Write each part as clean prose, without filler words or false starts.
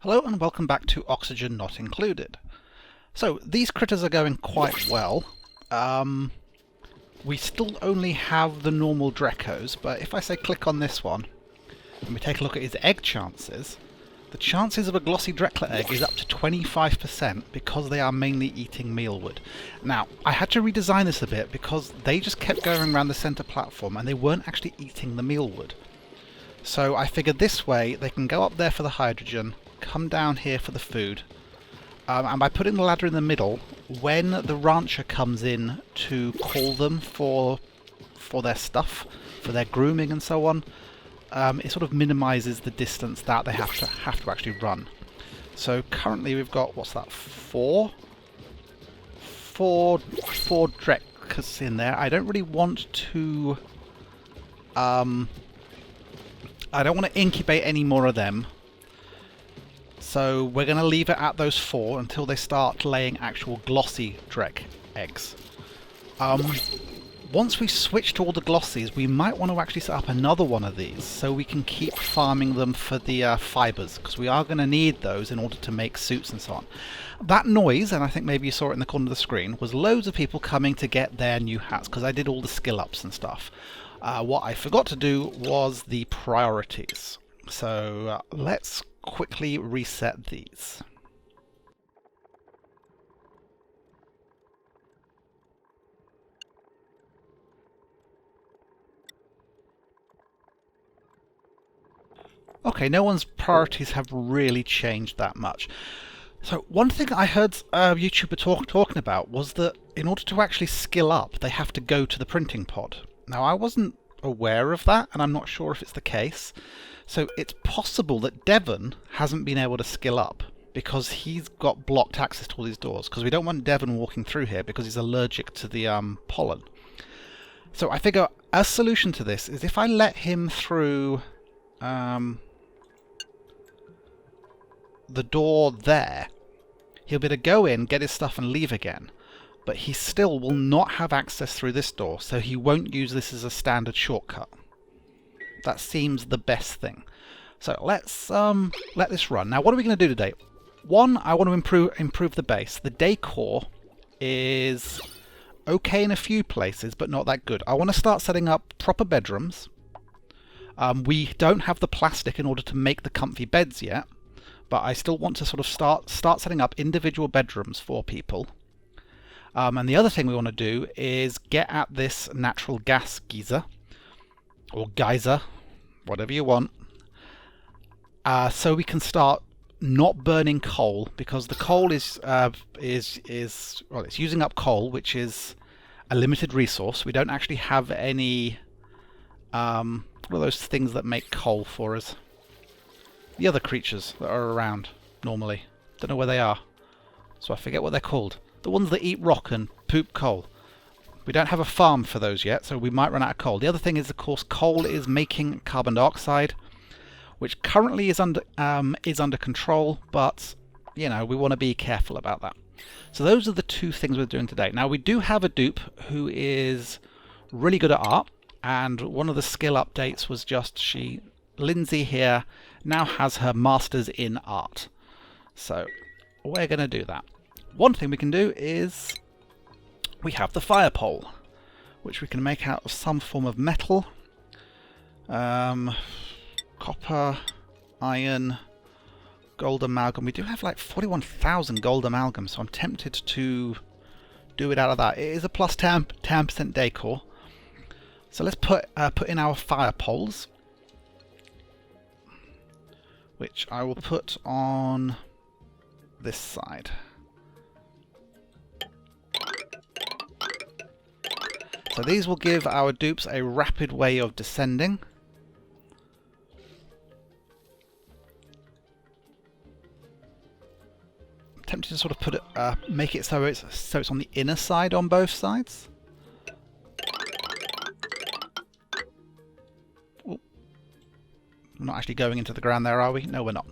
Hello and welcome back to Oxygen Not Included. So these critters are going quite well. We still only have the normal Drecos, but if I say click on this one and we take a look at his egg chances, the chances of a glossy Drecklet egg is up to 25% because they are mainly eating mealwood. Now, I had to redesign this a bit because they just kept going around the centre platform and they weren't actually eating the mealwood. So I figured this way they can go up there for the hydrogen, come down here for the food, and by putting the ladder in the middle, when the rancher comes in to call them for their stuff, for their grooming and so on, it sort of minimises the distance that they have to actually run. So currently we've got, what's that, four Dreckers in there. I don't really want to I don't want to incubate any more of them. So we're going to leave it at those 4 until they start laying actual glossy Dreck eggs. Once we switch to all the glossies, we might want to actually set up another one of these so we can keep farming them for the fibres, because we are going to need those in order to make suits and so on. That noise, and I think maybe you saw it in the corner of the screen, was loads of people coming to get their new hats, because I did all the skill ups and stuff. What I forgot to do was the priorities. So let's quickly reset these. Okay, no one's priorities have really changed that much. So one thing I heard a YouTuber talking about was that in order to actually skill up, they have to go to the printing pod. Now, I wasn't aware of that, and I'm not sure if it's the case. So it's possible that Devon hasn't been able to skill up because he's got blocked access to all these doors, because we don't want Devon walking through here because he's allergic to the pollen. So I figure a solution to this is if I let him through the door there, he'll be able to go in, get his stuff and leave again. But he still will not have access through this door, so he won't use this as a standard shortcut. That seems the best thing. So let's let this run. Now, what are we going to do today? One, I want to improve the base. The decor is okay in a few places, but not that good. I want to start setting up proper bedrooms. We don't have the plastic in order to make the comfy beds yet, but I still want to sort of start setting up individual bedrooms for people. And the other thing we want to do is get at this natural gas geyser, or geyser, whatever you want, so we can start not burning coal, because the coal is well, it's using up coal, which is a limited resource. We don't actually have any what are those things that make coal for us? The other creatures that are around normally. Don't know where they are, so I forget what they're called. The ones that eat rock and poop coal. We don't have a farm for those yet, so we might run out of coal. The other thing is, of course, coal is making carbon dioxide, which currently is under control, but you know, we want to be careful about that. So those are the two things we're doing today. Now, we do have a dupe who is really good at art, and one of the skill updates was just Lindsay here now has her masters in art. So we're going to do that. One thing we can do is we have the fire pole, which we can make out of some form of metal. Copper, iron, gold amalgam. We do have like 41,000 gold amalgam, so I'm tempted to do it out of that. It is a plus 10% decor. So let's put in our fire poles, which I will put on this side. So these will give our dupes a rapid way of descending. I'm tempted to sort of put it, make it so it's on the inner side on both sides. Ooh. We're not actually going into the ground there, are we? No, we're not.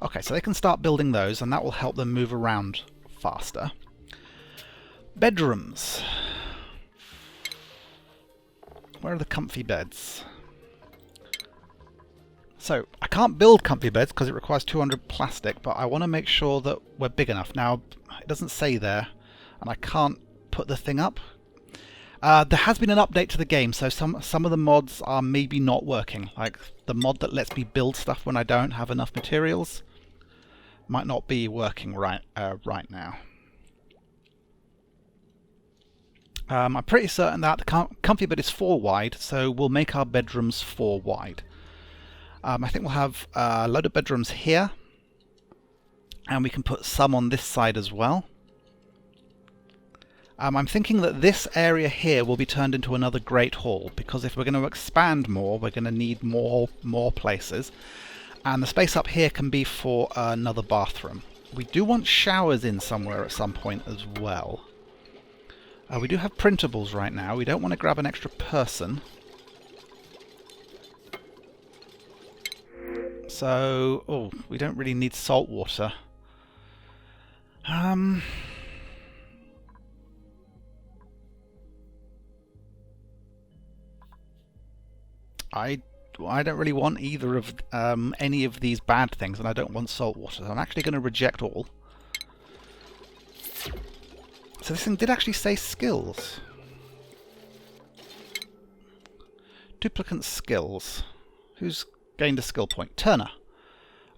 Okay, so they can start building those, and that will help them move around faster. Bedrooms. Where are the comfy beds? So I can't build comfy beds because it requires 200 plastic, but I want to make sure that we're big enough. Now, it doesn't say there, and I can't put the thing up. There has been an update to the game, so some of the mods are maybe not working. Like the mod that lets me build stuff when I don't have enough materials might not be working right now. I'm pretty certain that the comfy bed is 4 wide, so we'll make our bedrooms 4 wide. I think we'll have a load of bedrooms here, and we can put some on this side as well. I'm thinking that this area here will be turned into another great hall, because if we're going to expand more, we're going to need more places. And the space up here can be for another bathroom. We do want showers in somewhere at some point as well. We do have printables right now. We don't want to grab an extra person. So, we don't really need salt water. I don't really want either of any of these bad things, and I don't want salt water. So I'm actually going to reject all. So this thing did actually say skills. Duplicant skills. Who's gained a skill point? Turner.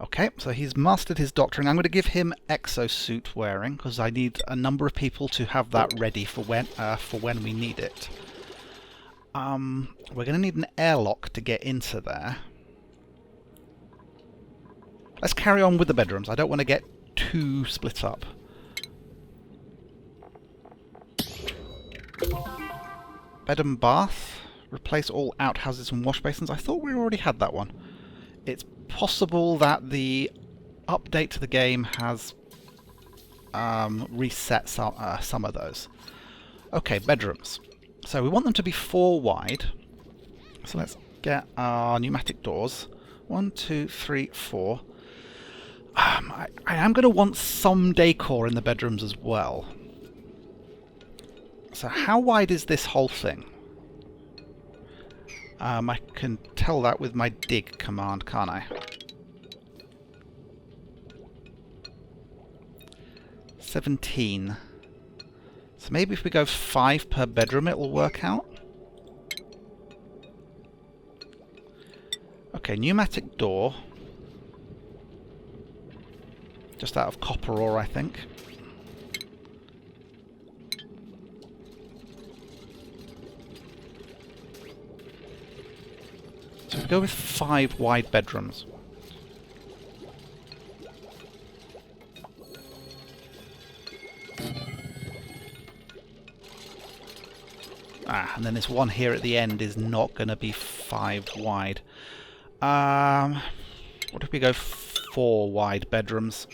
Okay, so he's mastered his doctoring. I'm going to give him exosuit wearing, because I need a number of people to have that ready for when we need it. We're going to need an airlock to get into there. Let's carry on with the bedrooms. I don't want to get too split up. Bed and bath. Replace all outhouses and wash basins. I thought we already had that one. It's possible that the update to the game has reset some of those. Okay, bedrooms. So we want them to be 4 wide. So let's get our pneumatic doors. 1, 2, 3, 4. I am going to want some decor in the bedrooms as well. So how wide is this whole thing? I can tell that with my dig command, can't I? 17. So maybe if we go 5 per bedroom, it will work out. Okay, pneumatic door. Just out of copper ore, I think. So we go with 5 wide bedrooms. And then this one here at the end is not going to be 5 wide. What if we go 4 wide bedrooms?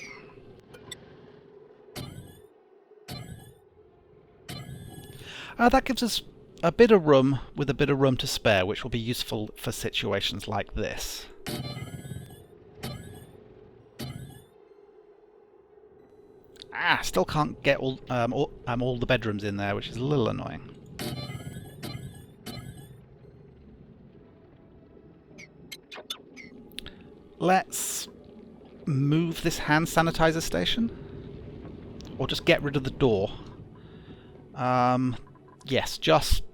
That gives us a bit of room with a bit of room to spare, which will be useful for situations like this. Still can't get all the bedrooms in there, which is a little annoying. Let's move this hand sanitizer station, or just get rid of the door. Yes,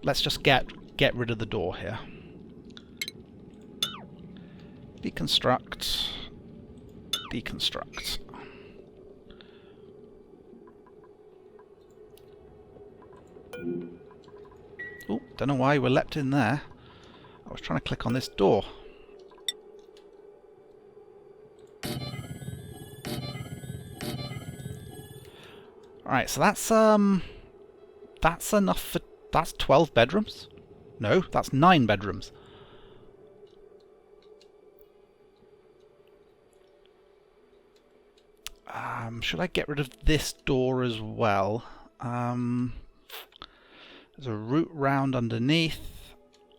let's just get rid of the door here. Deconstruct. Deconstruct. Oh, don't know why we're leapt in there. I was trying to click on this door. Alright, so that's enough for... That's 12 bedrooms? No, that's 9 bedrooms. Should I get rid of this door as well? There's a route round underneath.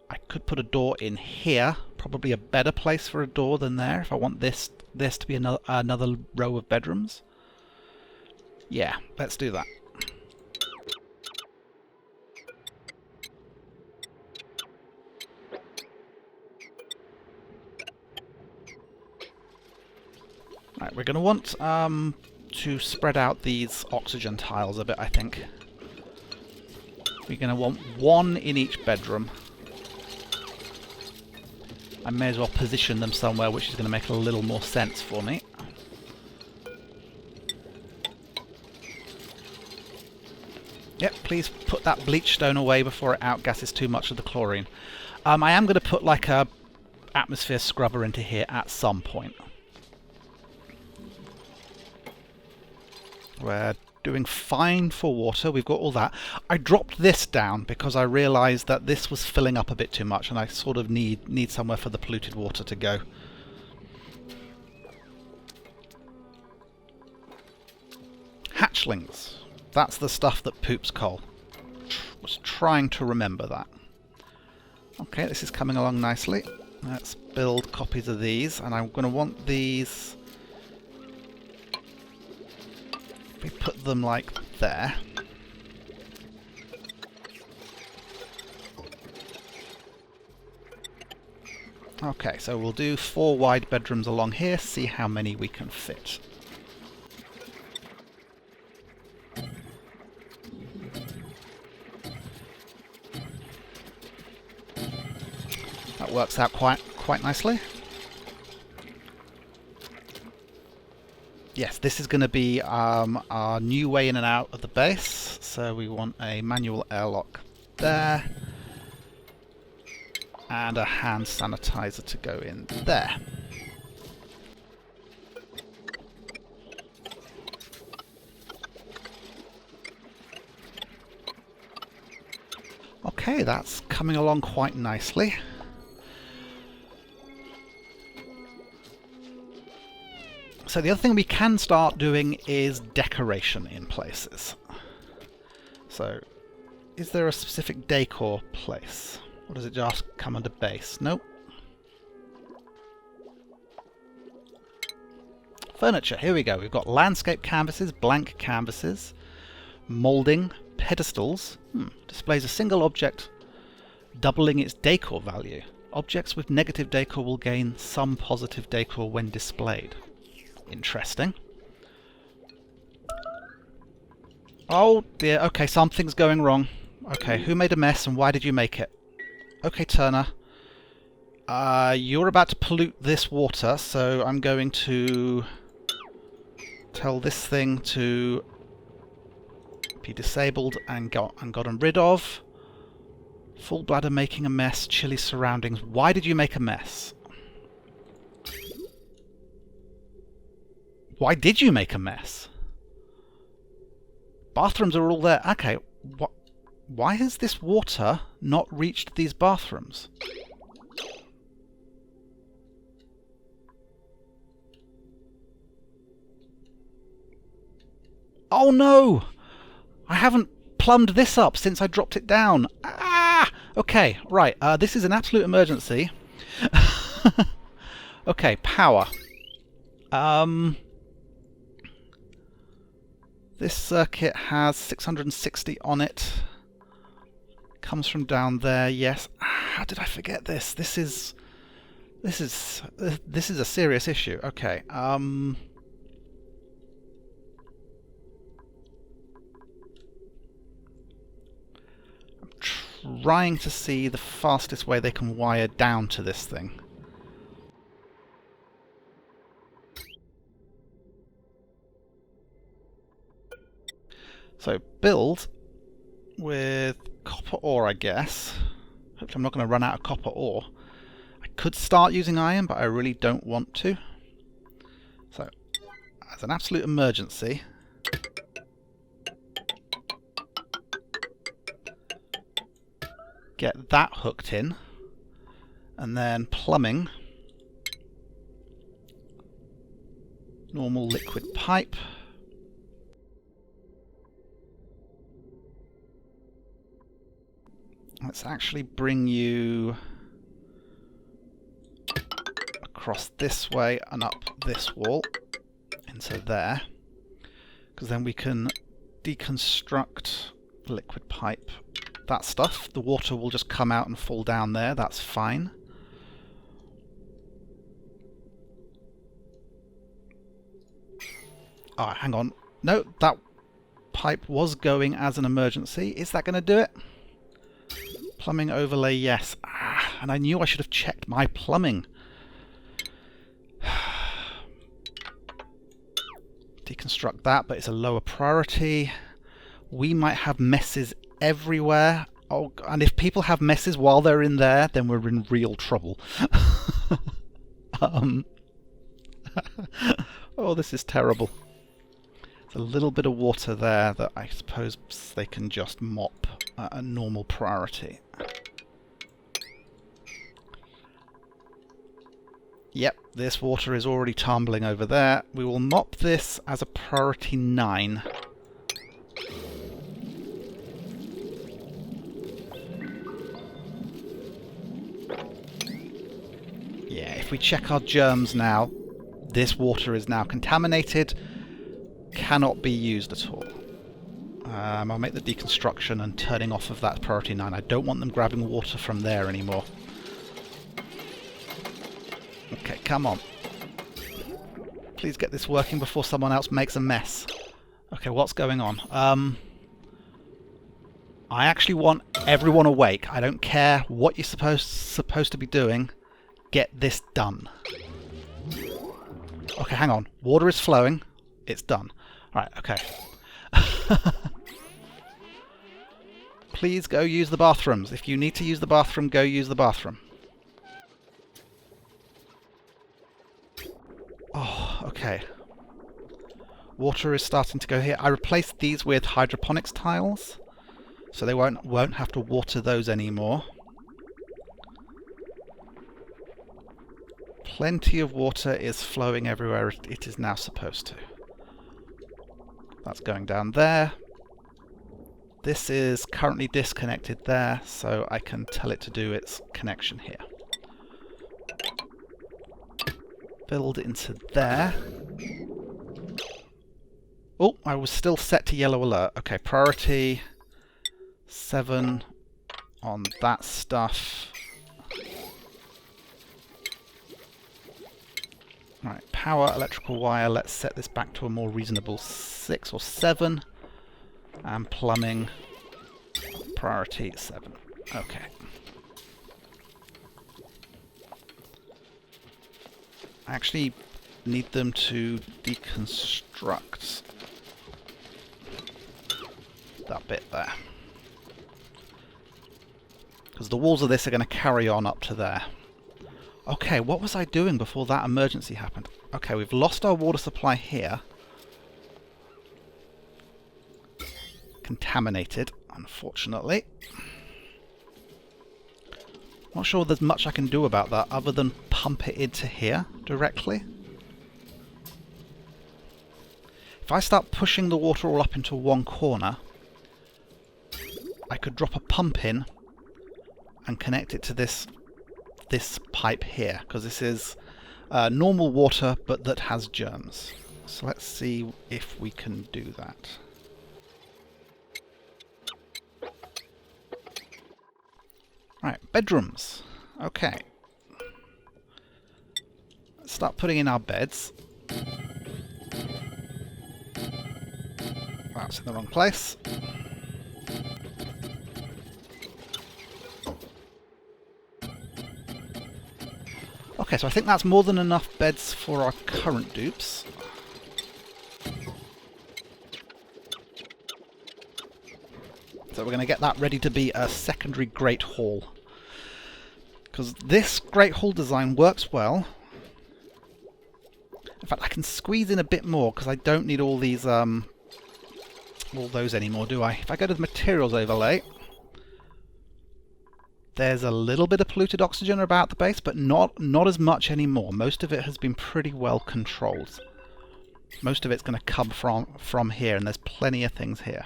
I could put a door in here. Probably a better place for a door than there if I want this to be another row of bedrooms. Yeah, let's do that. Right, we're going to want to spread out these oxygen tiles a bit, I think. We're going to want one in each bedroom. I may as well position them somewhere which is going to make a little more sense for me. Yep, please put that bleach stone away before it outgasses too much of the chlorine. I am going to put like a atmosphere scrubber into here at some point. We're doing fine for water, we've got all that. I dropped this down because I realised that this was filling up a bit too much and I sort of need somewhere for the polluted water to go. Hatchlings. That's the stuff that poops coal. Was trying to remember that. Okay, this is coming along nicely. Let's build copies of these, and I'm going to want these... We put them like there. Okay, so we'll do 4 wide bedrooms along here, see how many we can fit. That works out quite nicely. Yes, this is going to be our new way in and out of the base. So we want a manual airlock there. And a hand sanitizer to go in there. Okay, that's coming along quite nicely. So the other thing we can start doing is decoration in places. So, is there a specific decor place? Or does it just come under base? Nope. Furniture, here we go. We've got landscape canvases, blank canvases, moulding, pedestals. Displays a single object, doubling its decor value. Objects with negative decor will gain some positive decor when displayed. Interesting. Oh dear, okay, something's going wrong. Okay, who made a mess and why did you make it? Okay, Turner. You're about to pollute this water, so I'm going to tell this thing to be disabled and gotten rid of. Full bladder making a mess, chilly surroundings. Why did you make a mess? Why did you make a mess? Bathrooms are all there. Okay, why has this water not reached these bathrooms? Oh no! I haven't plumbed this up since I dropped it down. Ah! Okay, right. This is an absolute emergency. Okay, power. This circuit has 660 on it. Comes from down there. Yes. How did I forget this? This is a serious issue. Okay. I'm trying to see the fastest way they can wire down to this thing. So build with copper ore, I guess. Hopefully I'm not going to run out of copper ore. I could start using iron, but I really don't want to. So, as an absolute emergency, get that hooked in, and then plumbing, normal liquid pipe. Let's actually bring you across this way and up this wall into there, because then we can deconstruct liquid pipe. That stuff, the water will just come out and fall down there, that's fine. Oh, hang on. No, that pipe was going as an emergency. Is that going to do it? Plumbing overlay, yes. Ah, and I knew I should have checked my plumbing. Deconstruct that, but it's a lower priority. We might have messes everywhere. Oh, and if people have messes while they're in there, then we're in real trouble. Oh, this is terrible. There's a little bit of water there that I suppose they can just mop at a normal priority. Yep, this water is already tumbling over there. We will mop this as a priority 9. Yeah, if we check our germs now, this water is now contaminated, cannot be used at all. I'll make the deconstruction and turning off of that priority 9. I don't want them grabbing water from there anymore. Okay, come on. Please get this working before someone else makes a mess. Okay, what's going on? I actually want everyone awake. I don't care what you're supposed to be doing. Get this done. Okay, hang on. Water is flowing. It's done. Right, okay. Please go use the bathrooms. If you need to use the bathroom, go use the bathroom. Oh, okay. Water is starting to go here. I replaced these with hydroponics tiles, so they won't have to water those anymore. Plenty of water is flowing everywhere it is now supposed to. That's going down there. This is currently disconnected there, so I can tell it to do its connection here. Build into there. Oh, I was still set to yellow alert. Okay, priority 7 on that stuff. Right, power, electrical wire. Let's set this back to a more reasonable 6 or 7. And plumbing, priority 7. Okay. I actually need them to deconstruct that bit there. Because the walls of this are going to carry on up to there. Okay, what was I doing before that emergency happened? Okay, we've lost our water supply here. Contaminated, unfortunately. Not sure there's much I can do about that other than pump it into here directly. If I start pushing the water all up into one corner, I could drop a pump in and connect it to this pipe here, because this is normal water but that has germs. So let's see if we can do that. Right, bedrooms. Okay. Let's start putting in our beds. That's in the wrong place. Okay, so I think that's more than enough beds for our current dupes. So we're going to get that ready to be a secondary Great Hall. Because this Great Hall design works well. In fact, I can squeeze in a bit more because I don't need all these, all those anymore, do I? If I go to the materials overlay, there's a little bit of polluted oxygen about the base, but not as much anymore. Most of it has been pretty well controlled. Most of it's going to come from here, and there's plenty of things here.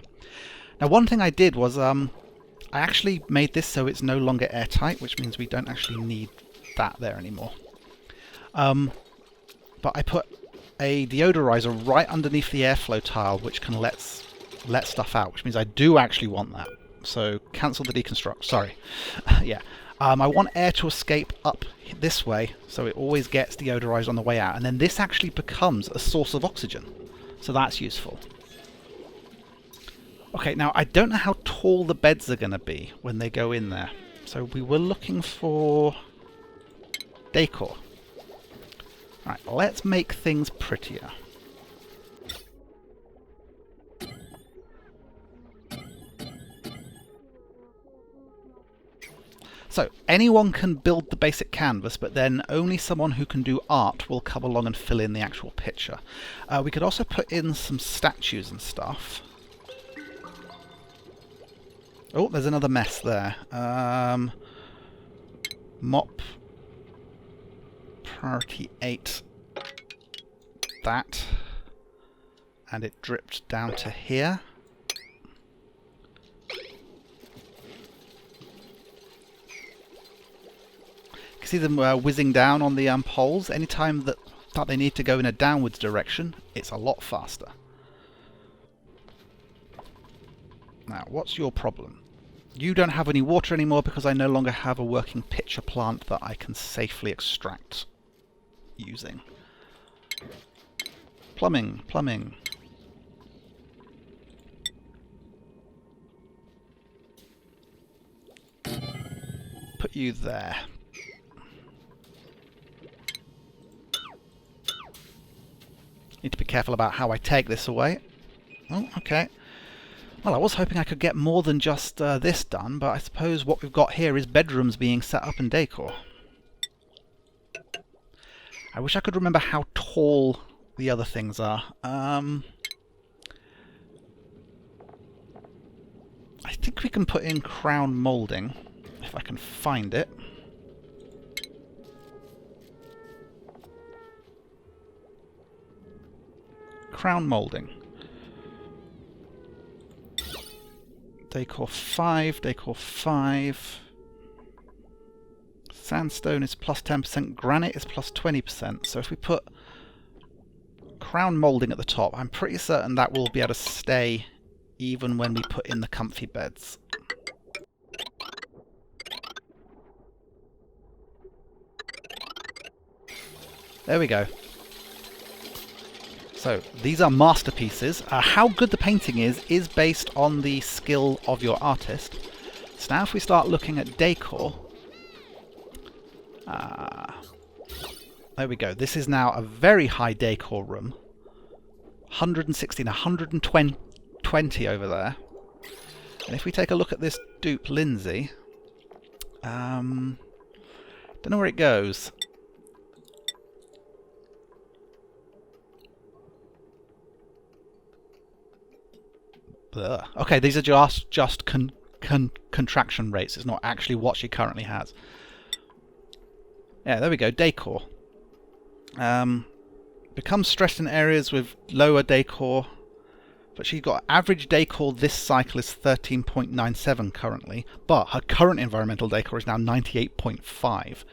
Now, one thing I did was I actually made this so it's no longer airtight, which means we don't actually need that there anymore. But I put a deodorizer right underneath the airflow tile, which can let stuff out, which means I do actually want that. So cancel the deconstruct. Sorry. Yeah. I want air to escape up this way, so it always gets deodorized on the way out, and then this actually becomes a source of oxygen. So that's useful. Okay, now I don't know how tall the beds are going to be when they go in there. So we were looking for decor. Right, let's make things prettier. So, anyone can build the basic canvas, but then only someone who can do art will come along and fill in the actual picture. We could also put in some statues and stuff. Oh, there's another mess there. Mop. Priority 8. That. And it dripped down to here. You see them whizzing down on the poles. Anytime that they need to go in a downwards direction, it's a lot faster. Now, what's your problem? You don't have any water anymore because I no longer have a working pitcher plant that I can safely extract using. Plumbing, plumbing. Put you there. Need to be careful about how I take this away. Oh, okay. Well, I was hoping I could get more than just this done, but I suppose what we've got here is bedrooms being set up in decor. I wish I could remember how tall the other things are. I think we can put in crown moulding, if I can find it. Crown moulding. Decor 5, decor 5. Sandstone is plus 10%, granite is plus 20%. So if we put crown moulding at the top, I'm pretty certain that will be able to stay even when we put in the comfy beds. There we go. So, these are masterpieces. How good the painting is based on the skill of your artist. So now if we start looking at decor... there we go. This is now a very high decor room. 116, 120 over there. And if we take a look at this dupe Lindsay... don't know where it goes. Okay, these are just contraction rates. It's not actually what she currently has. Yeah, there we go. Decor. Becomes stressed in areas with lower decor. But she's got average decor this cycle is 13.97 currently. But her current environmental decor is now 98.5.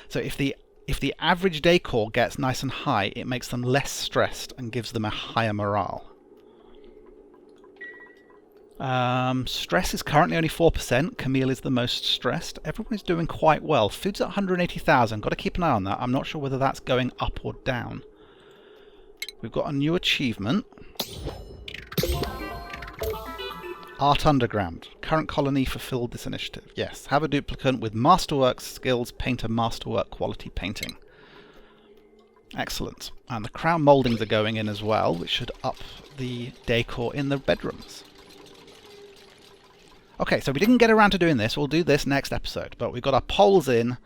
So if the average decor gets nice and high, it makes them less stressed and gives them a higher morale. Stress is currently only 4%. Camille is the most stressed. Everyone is doing quite well. Food's at 180,000. Got to keep an eye on that. I'm not sure whether that's going up or down. We've got a new achievement. Art Underground. Current colony fulfilled this initiative. Yes. Have a duplicate with masterwork skills. Paint a masterwork quality painting. Excellent. And the crown mouldings are going in as well, which should up the decor in the bedrooms. Okay, so we didn't get around to doing this. We'll do this next episode. But we've got our poles in.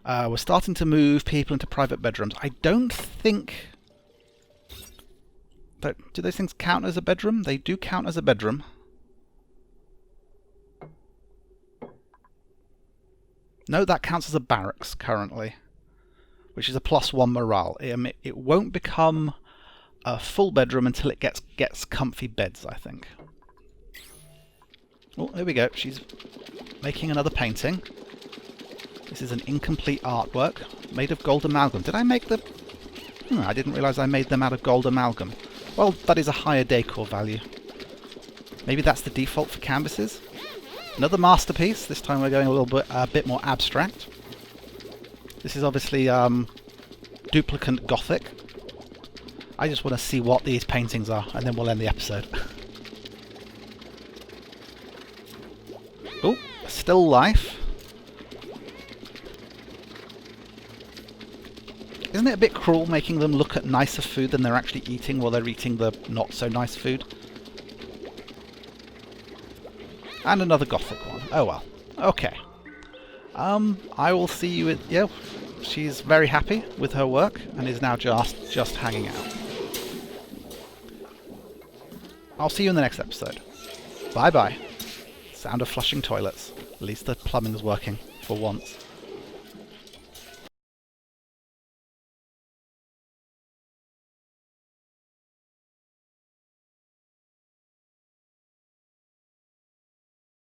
We're starting to move people into private bedrooms. I don't think... Do those things count as a bedroom? They do count as a bedroom. No, that counts as a barracks currently, which is a +1 morale. It won't become a full bedroom until it gets comfy beds, I think. Oh, there we go. She's making another painting. This is an incomplete artwork made of gold amalgam. Did I make the... I didn't realise I made them out of gold amalgam. Well, that is a higher decor value. Maybe that's the default for canvases. Another masterpiece. This time we're going a bit more abstract. This is obviously duplicate Gothic. I just want to see what these paintings are, and then we'll end the episode. Oh, still life. Isn't it a bit cruel making them look at nicer food than they're actually eating while they're eating the not so nice food? And another gothic one. Oh well. Okay. I will see you at... Yeah, she's very happy with her work and is now just hanging out. I'll see you in the next episode. Bye bye. Sound of flushing toilets. At least the plumbing's working for once.